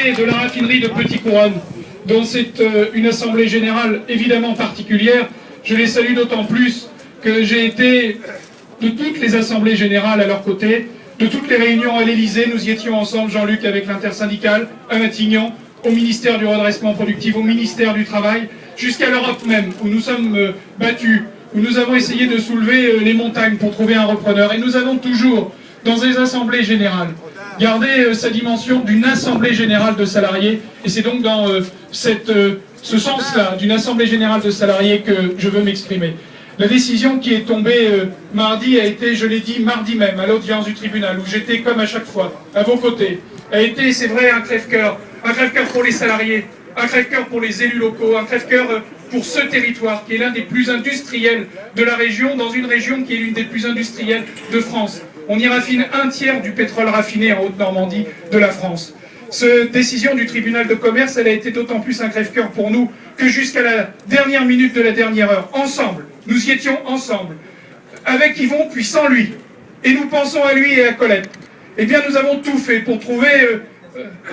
salariés de la raffinerie de Petite-Couronne, dont c'est une assemblée générale évidemment particulière. Je les salue d'autant plus que j'ai été de toutes les assemblées générales à leur côté, de toutes les réunions à l'Élysée. Nous y étions ensemble, Jean-Luc, avec l'intersyndicale, à Matignon, au ministère du redressement productif, au ministère du Travail, jusqu'à l'Europe même, où nous sommes battus, où nous avons essayé de soulever les montagnes pour trouver un repreneur. Et nous avons toujours, dans les assemblées générales, gardé sa dimension d'une assemblée générale de salariés. Et c'est donc dans ce sens-là, d'une assemblée générale de salariés, que je veux m'exprimer. La décision qui est tombée mardi a été, je l'ai dit, mardi même, à l'audience du tribunal, où j'étais comme à chaque fois, à vos côtés, a été, c'est vrai, un crève-cœur pour les salariés, un crève-cœur pour les élus locaux, un crève-cœur pour ce territoire qui est l'un des plus industriels de la région, dans une région qui est l'une des plus industrielles de France. On y raffine un tiers du pétrole raffiné en Haute-Normandie de la France. Cette décision du tribunal de commerce, elle a été d'autant plus un crève-cœur pour nous que jusqu'à la dernière minute de la dernière heure, ensemble, nous y étions ensemble, avec Yvon puis sans lui, et nous pensons à lui et à Colette. Eh bien, nous avons tout fait pour trouver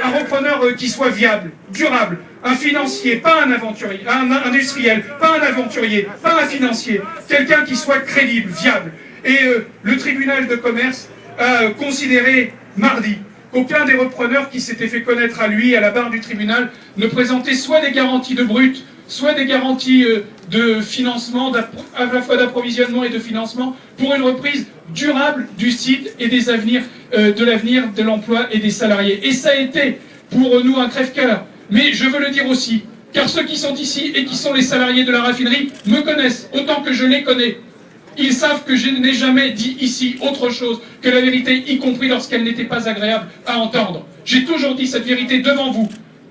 un repreneur qui soit viable, durable, un financier, pas un aventurier, un industriel, pas un aventurier, pas un financier, quelqu'un qui soit crédible, viable. Et le tribunal de commerce a considéré mardi qu'aucun des repreneurs qui s'était fait connaître à lui, à la barre du tribunal, ne présentait soit des garanties de brut, soit des garanties de financement, à la fois d'approvisionnement et de financement, pour une reprise durable du site et des avenirs, de l'avenir de l'emploi et des salariés. Et ça a été pour nous un crève-cœur. Mais je veux le dire aussi, car ceux qui sont ici et qui sont les salariés de la raffinerie me connaissent autant que je les connais. Ils savent que je n'ai jamais dit ici autre chose que la vérité, y compris lorsqu'elle n'était pas agréable à entendre. J'ai toujours dit cette vérité devant vous,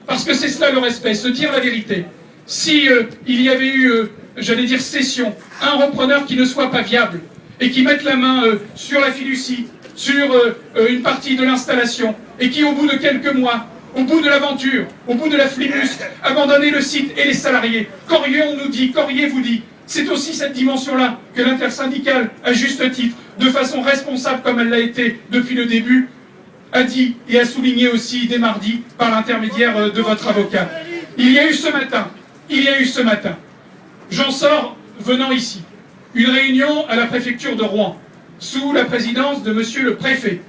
parce que c'est cela le respect, se dire la vérité. Si il y avait eu, j'allais dire, cession, un repreneur qui ne soit pas viable et qui mette la main sur la fiducie, sur une partie de l'installation, et qui, au bout de quelques mois, au bout de l'aventure, au bout de la flibuste, abandonnait le site et les salariés, Corrier, on nous dit, Corrier vous dit, c'est aussi cette dimension-là que l'intersyndicale, à juste titre, de façon responsable comme elle l'a été depuis le début, a dit et a souligné aussi dès mardi par l'intermédiaire de votre avocat. Il y a eu ce matin, j'en sors venant ici, une réunion à la préfecture de Rouen, sous la présidence de monsieur le préfet,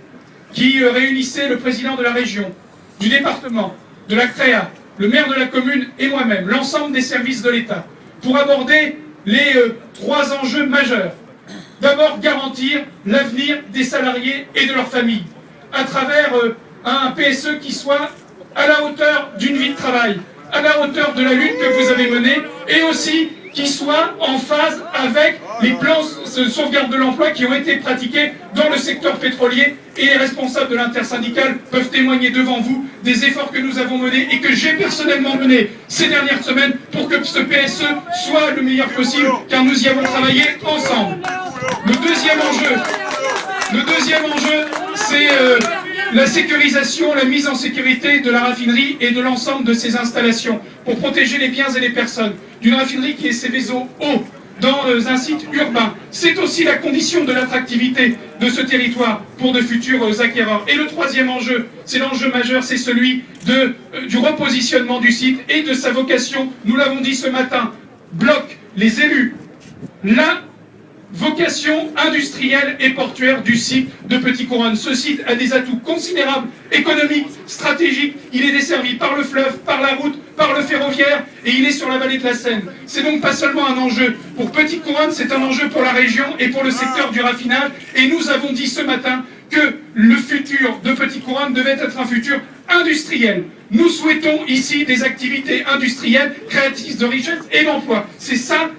qui réunissait le président de la région, du département, de la CREA, le maire de la commune et moi-même, l'ensemble des services de l'État, pour aborder les trois enjeux majeurs. D'abord, garantir l'avenir des salariés et de leurs familles, à travers un PSE qui soit à la hauteur d'une vie de travail, à la hauteur de la lutte que vous avez menée, et aussi qui soit en phase avec les plans de sauvegarde de l'emploi qui ont été pratiqués dans le secteur pétrolier, et les responsables de l'intersyndicale peuvent témoigner devant vous des efforts que nous avons menés et que j'ai personnellement menés ces dernières semaines pour que ce PSE soit le meilleur possible, car nous y avons travaillé ensemble. Le deuxième enjeu, c'est la sécurisation, la mise en sécurité de la raffinerie et de l'ensemble de ses installations pour protéger les biens et les personnes d'une raffinerie qui est Seveso haut dans un site urbain. C'est aussi la condition de l'attractivité de ce territoire pour de futurs acquéreurs. Et le troisième enjeu, c'est l'enjeu majeur, c'est celui du repositionnement du site et de sa vocation, nous l'avons dit ce matin, bloque les élus, la vocation industrielle et portuaire du site de Petite-Couronne. Ce site a des atouts considérables, économiques, stratégiques. Il est desservi par le fleuve, par la route, par le ferroviaire, et il est sur la vallée de la Seine. C'est donc pas seulement un enjeu pour Petite-Couronne, c'est un enjeu pour la région et pour le secteur du raffinage. Et nous avons dit ce matin que le futur de Petite-Couronne devait être un futur industriel. Nous souhaitons ici des activités industrielles, créatrices de richesse et d'emploi. C'est ça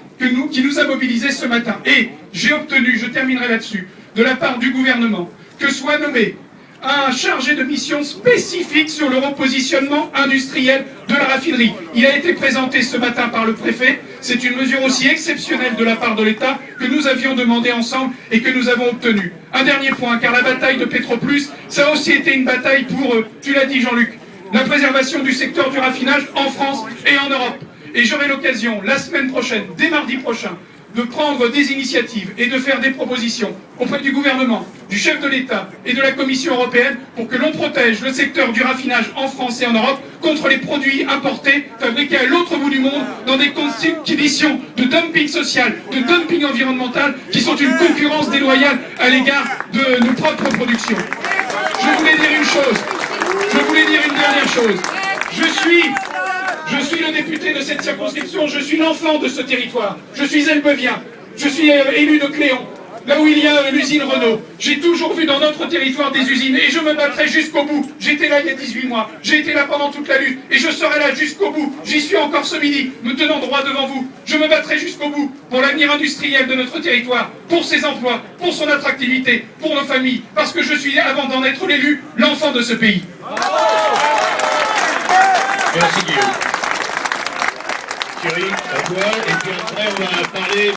qui nous a mobilisés ce matin. Et j'ai obtenu, je terminerai là-dessus, de la part du gouvernement, que soit nommé un chargé de mission spécifique sur le repositionnement industriel de la raffinerie. Il a été présenté ce matin par le préfet. C'est une mesure aussi exceptionnelle de la part de l'État que nous avions demandé ensemble et que nous avons obtenu. Un dernier point, car la bataille de Petroplus, ça a aussi été une bataille pour, tu l'as dit Jean-Luc, la préservation du secteur du raffinage en France et en Europe. Et j'aurai l'occasion, la semaine prochaine, dès mardi prochain, de prendre des initiatives et de faire des propositions auprès du gouvernement, du chef de l'État et de la Commission européenne pour que l'on protège le secteur du raffinage en France et en Europe contre les produits importés fabriqués à l'autre bout du monde dans des conditions de dumping social, de dumping environnemental qui sont une concurrence déloyale à l'égard de nos propres productions. Je voulais dire une chose, je voulais dire une dernière chose. Je suis le député de cette circonscription, je suis l'enfant de ce territoire, je suis elbevien, je suis élu de Cléon, là où il y a l'usine Renault. J'ai toujours vu dans notre territoire des usines et je me battrai jusqu'au bout. J'étais là il y a 18 mois, j'ai été là pendant toute la lutte et je serai là jusqu'au bout. J'y suis encore ce midi, me tenant droit devant vous. Je me battrai jusqu'au bout pour l'avenir industriel de notre territoire, pour ses emplois, pour son attractivité, pour nos familles, parce que je suis, avant d'en être l'élu, l'enfant de ce pays. Merci Guillaume. Thierry, à toi, et puis après on va parler...